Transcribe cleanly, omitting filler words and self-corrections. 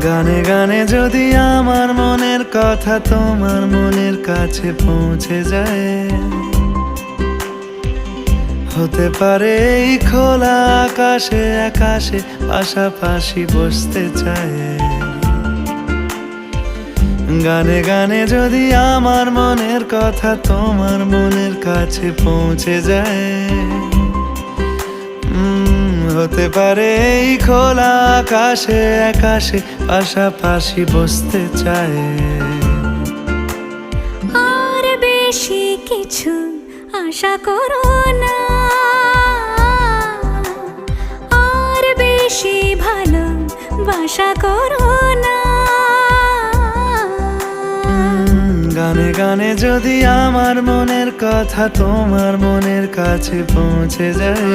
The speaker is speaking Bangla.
গানে গানে যদি আমার মনের কথা তোমার মনের কাছে পৌঁছে যায়, হতে পারে এই খোলা আকাশে আকাশে পাশাপাশি বসতে চায়। গানে গানে যদি আমার মনের কথা তোমার মনের কাছে পৌঁছে যায়, হতে পারে এই খোলা আকাশে আকাশে পাশাপাশি বসতে চায়। আর বেশি কিছু আশা করো না, আর বেশি ভালোবাসা করো না। গানে গানে যদি আমার মনের কথা তোমার মনের কাছে পৌঁছে যায়,